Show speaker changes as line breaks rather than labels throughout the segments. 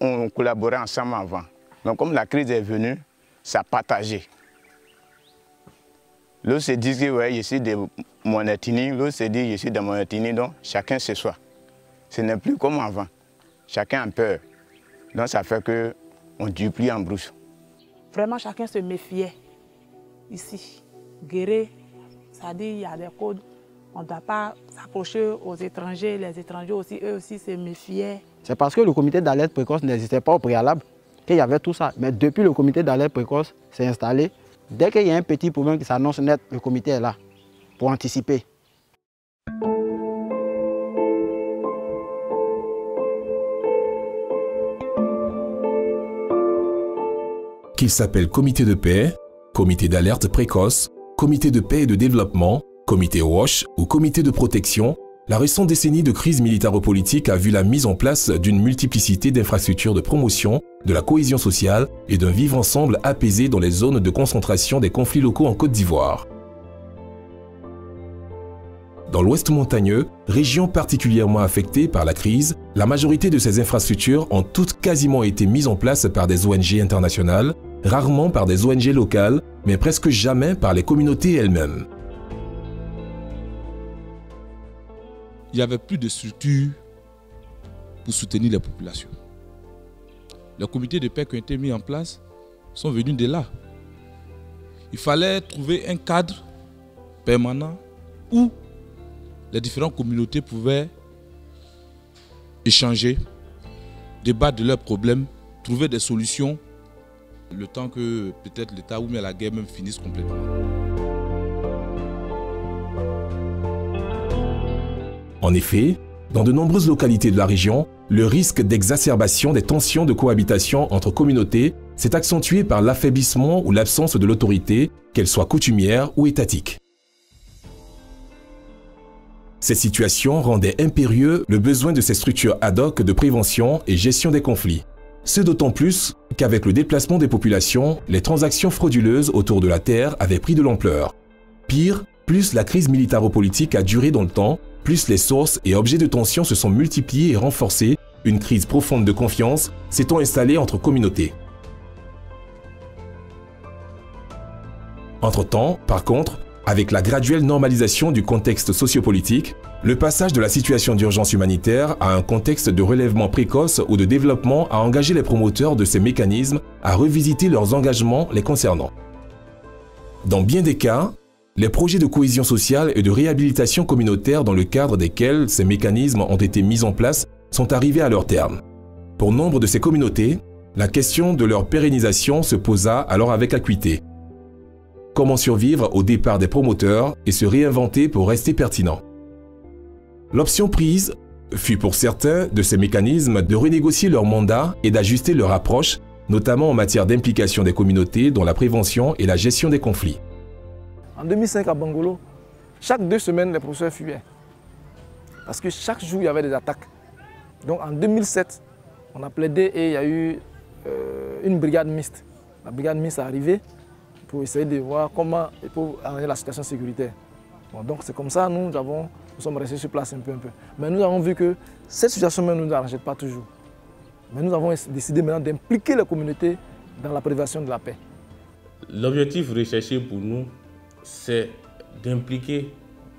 on collaborait ensemble avant. Donc comme la crise est venue, ça a partagé. L'autre se dit que ouais, je suis de Monatini, l'autre se dit je suis de Monatini, donc chacun chez soi. Ce n'est plus comme avant. Chacun a peur. Donc ça fait qu'on ne dure plus en brousse.
Vraiment, chacun se méfiait ici. Guéret, ça dit il y a des codes. On ne doit pas s'approcher aux étrangers. Les étrangers aussi, eux aussi se méfiaient.
C'est parce que le comité d'alerte précoce n'existait pas au préalable qu'il y avait tout ça. Mais depuis le comité d'alerte précoce s'est installé, dès qu'il y a un petit problème qui s'annonce net, le comité est là pour anticiper.
Qu'il s'appelle comité de paix, comité d'alerte précoce, comité de paix et de développement, comité WASH ou comité de protection, la récente décennie de crise militaro-politique a vu la mise en place d'une multiplicité d'infrastructures de promotion, de la cohésion sociale et d'un vivre ensemble apaisé dans les zones de concentration des conflits locaux en Côte d'Ivoire. Dans l'ouest montagneux, région particulièrement affectée par la crise, la majorité de ces infrastructures ont toutes quasiment été mises en place par des ONG internationales, rarement par des ONG locales, mais presque jamais par les communautés elles-mêmes.
Il n'y avait plus de structure pour soutenir les populations. Les comités de paix qui ont été mis en place sont venus de là. Il fallait trouver un cadre permanent où les différentes communautés pouvaient échanger, débattre de leurs problèmes, trouver des solutions, le temps que peut-être l'État ou bien la guerre même finisse complètement.
En effet, dans de nombreuses localités de la région, le risque d'exacerbation des tensions de cohabitation entre communautés s'est accentué par l'affaiblissement ou l'absence de l'autorité, qu'elle soit coutumière ou étatique. Ces situations rendaient impérieux le besoin de ces structures ad hoc de prévention et gestion des conflits. Ce d'autant plus qu'avec le déplacement des populations, les transactions frauduleuses autour de la terre avaient pris de l'ampleur. Pire, plus la crise militaro-politique a duré dans le temps, plus les sources et objets de tension se sont multipliés et renforcés, une crise profonde de confiance s'étant installée entre communautés. Entre-temps, par contre, avec la graduelle normalisation du contexte sociopolitique, le passage de la situation d'urgence humanitaire à un contexte de relèvement précoce ou de développement a engagé les promoteurs de ces mécanismes à revisiter leurs engagements les concernant. Dans bien des cas, les projets de cohésion sociale et de réhabilitation communautaire dans le cadre desquels ces mécanismes ont été mis en place sont arrivés à leur terme. Pour nombre de ces communautés, la question de leur pérennisation se posa alors avec acuité. Comment survivre au départ des promoteurs et se réinventer pour rester pertinent? L'option prise fut pour certains de ces mécanismes de renégocier leur mandat et d'ajuster leur approche, notamment en matière d'implication des communautés dans la prévention et la gestion des conflits.
En 2005 à Bangolo, chaque 2 semaines, les professeurs fuyaient. Parce que chaque jour, il y avait des attaques. Donc en 2007, on a plaidé et il y a eu une brigade mixte. La brigade mixte est arrivée pour essayer de voir comment il faut arranger la situation sécuritaire. Bon, donc c'est comme ça nous sommes restés sur place un peu. Mais nous avons vu que cette situation ne nous arrangeait pas toujours. Mais nous avons décidé maintenant d'impliquer les communautés dans la prévention de la paix.
L'objectif recherché pour nous, c'est d'impliquer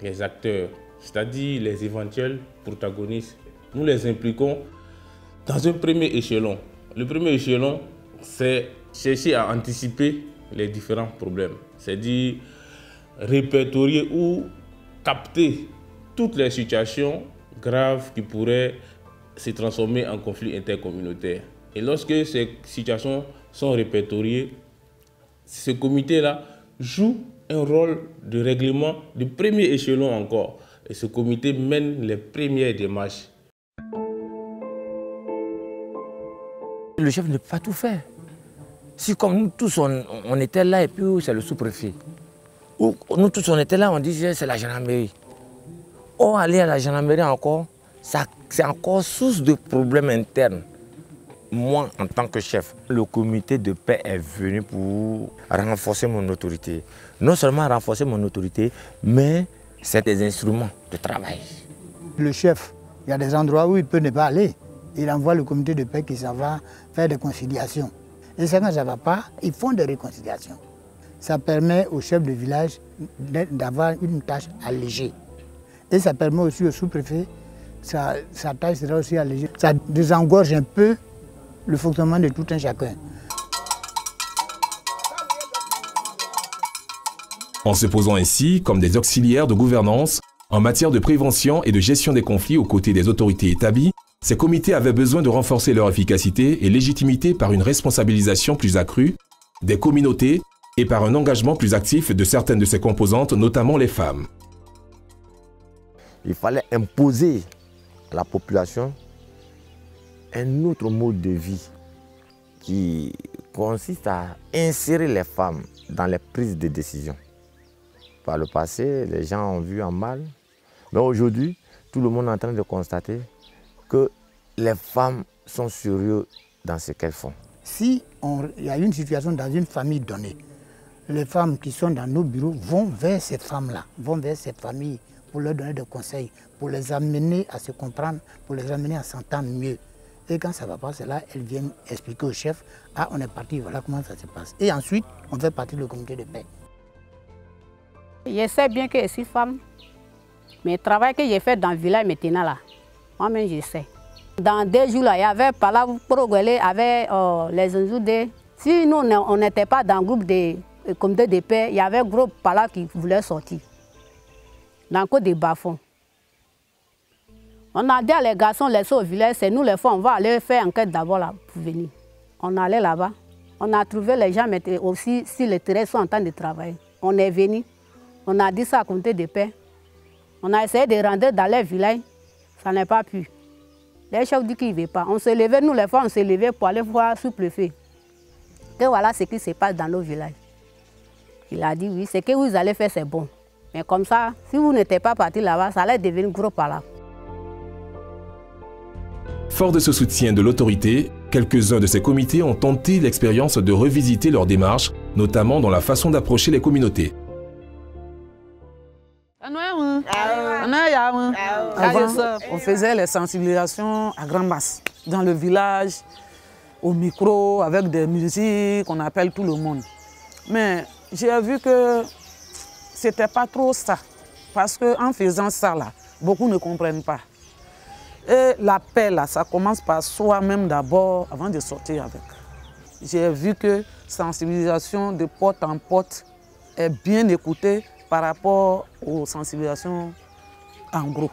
les acteurs, c'est-à-dire les éventuels protagonistes. Nous les impliquons dans un premier échelon. Le premier échelon, c'est chercher à anticiper les différents problèmes, c'est-à-dire répertorier ou capter toutes les situations graves qui pourraient se transformer en conflits intercommunautaires. Et lorsque ces situations sont répertoriées, ce comité-là joue un rôle de règlement de premier échelon encore. Et ce comité mène les premières démarches.
Le chef ne peut pas tout faire. Si comme nous tous on était là et puis c'est le sous-préfet. Ou nous tous on était là, on disait c'est la gendarmerie. Or aller à la gendarmerie encore, c'est encore source de problèmes internes. Moi, en tant que chef, le comité de paix est venu pour renforcer mon autorité. Non seulement renforcer mon autorité, mais c'est des instruments de travail.
Le chef, il y a des endroits où il peut ne pas aller. il envoie le comité de paix qui s'en va faire des conciliations. Et ça, quand ça ne va pas, ils font des réconciliations. Ça permet au chef de village d'avoir une tâche allégée. Et ça permet aussi au sous-préfet, sa tâche sera aussi allégée. Ça désengorge un peu le fonctionnement de tout un chacun.
En se posant ainsi comme des auxiliaires de gouvernance en matière de prévention et de gestion des conflits aux côtés des autorités établies, ces comités avaient besoin de renforcer leur efficacité et légitimité par une responsabilisation plus accrue des communautés et par un engagement plus actif de certaines de ses composantes, notamment les femmes.
Il fallait imposer à la population un autre mode de vie qui consiste à insérer les femmes dans les prises de décision. Par le passé, les gens ont vu en mal, mais aujourd'hui, tout le monde est en train de constater que les femmes sont sérieuses dans ce qu'elles font.
Si il y a une situation dans une famille donnée, les femmes qui sont dans nos bureaux vont vers ces femmes-là, vont vers ces familles pour leur donner des conseils, pour les amener à se comprendre, pour les amener à s'entendre mieux. Et quand ça ne va pas, c'est là elles viennent expliquer au chef, ah on est parti, voilà comment ça se passe. Et ensuite, on fait partie du comité de paix.
Je sais bien que je suis femme, mais le travail que j'ai fait dans le village maintenant là, moi-même je sais. Dans 2 jours là, il y avait Palav Progrolé avec les Nzoudé. Si nous on n'était pas dans le groupe de comité de paix, il y avait un gros Palav qui voulait sortir. Dans le côté des bas-fonds. On a dit à les garçons, laissez au village, c'est nous les femmes, on va aller faire enquête d'abord là pour venir. On allait là-bas, on a trouvé les gens, mais aussi si les terrains sont en train de travailler. On est venu. On a dit ça à comité de paix. On a essayé de rentrer dans les villages. Ça n'a pas pu. Les chefs disent qu'ils ne veulent pas. On s'est levé, nous les femmes, on s'est levé pour aller voir le sous-préfet. Et voilà ce qui se passe dans nos villages. Il a dit oui, ce que vous allez faire, c'est bon. Mais comme ça, si vous n'étiez pas parti là-bas, ça allait devenir gros par là.
Fort de ce soutien de l'autorité, quelques-uns de ces comités ont tenté l'expérience de revisiter leur démarche, notamment dans la façon d'approcher les communautés.
Avant, on faisait les sensibilisations à grande masse, dans le village, au micro, avec des musiques, on appelle tout le monde. Mais j'ai vu que c'était pas trop ça, parce qu'en faisant ça, là, beaucoup ne comprennent pas. Et la paix, là, ça commence par soi-même d'abord, avant de sortir avec. J'ai vu que sensibilisation de porte en porte est bien écoutée par rapport aux sensibilisations en gros.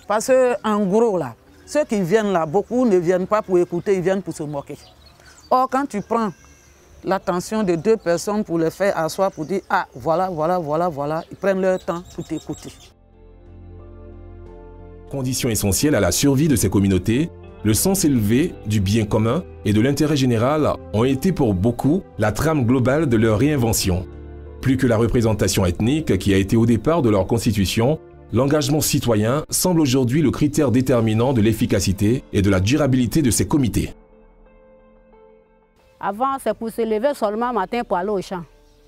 Parce qu'en gros, là, ceux qui viennent là, beaucoup ne viennent pas pour écouter, ils viennent pour se moquer. Or, quand tu prends l'attention de 2 personnes pour les faire asseoir, pour dire « Ah, voilà, voilà, voilà, voilà », ils prennent leur temps pour t'écouter.
Condition essentielle à la survie de ces communautés, le sens élevé du bien commun et de l'intérêt général ont été pour beaucoup la trame globale de leur réinvention. Plus que la représentation ethnique qui a été au départ de leur constitution, l'engagement citoyen semble aujourd'hui le critère déterminant de l'efficacité et de la durabilité de ces comités.
Avant, c'est pour se lever seulement matin pour aller au champ.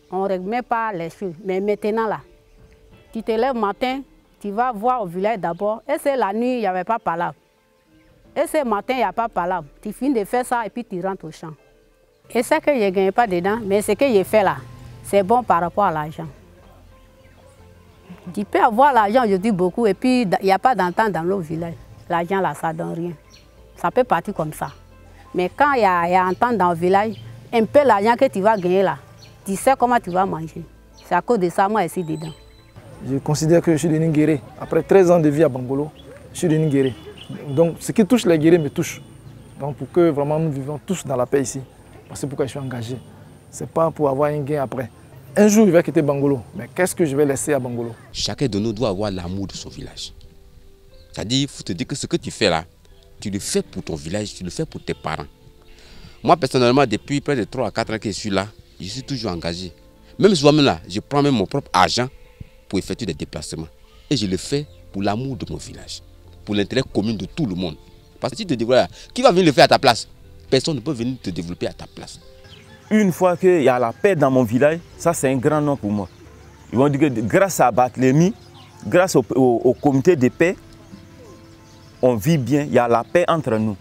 On ne remet pas les choses. Mais maintenant, là, tu te lèves matin, tu vas voir au village d'abord. Et c'est la nuit, il n'y avait pas palabre. Et c'est matin, il n'y a pas palabre. Tu finis de faire ça et puis tu rentres au champ. Et c'est que je ne gagne pas dedans, mais ce que j'ai fait là, c'est bon par rapport à l'argent. Tu peux avoir l'argent, je dis beaucoup, et puis il n'y a pas d'entente dans le village. L'argent là, ça ne donne rien. Ça peut partir comme ça. Mais quand il y a entente dans le village, un peu l'argent que tu vas gagner là, tu sais comment tu vas manger. C'est à cause de ça, moi, je suis dedans.
Je considère que je suis devenu guéri. Après 13 ans de vie à Bangolo, je suis devenu guéri. Donc ce qui touche les guéris me touche. Donc pour que vraiment nous vivions tous dans la paix ici, c'est pourquoi je suis engagé. Ce n'est pas pour avoir un gain après. Un jour, je vais quitter Bangolo, mais qu'est-ce que je vais laisser à Bangolo?
Chacun de nous doit avoir l'amour de son village. C'est-à-dire, il faut te dire que ce que tu fais là, tu le fais pour ton village, tu le fais pour tes parents. Moi, personnellement, depuis près de 3 à 4 ans que je suis là, je suis toujours engagé. Même souvent là, je prends même mon propre argent pour effectuer des déplacements. Et je le fais pour l'amour de mon village, pour l'intérêt commun de tout le monde. Parce que si tu te dis, voilà, qui va venir le faire à ta place? Personne ne peut venir te développer à ta place.
Une fois qu'il y a la paix dans mon village, ça c'est un grand nom pour moi. Ils vont dire que grâce à Barthélemy, grâce au comité de paix, on vit bien, il y a la paix entre nous.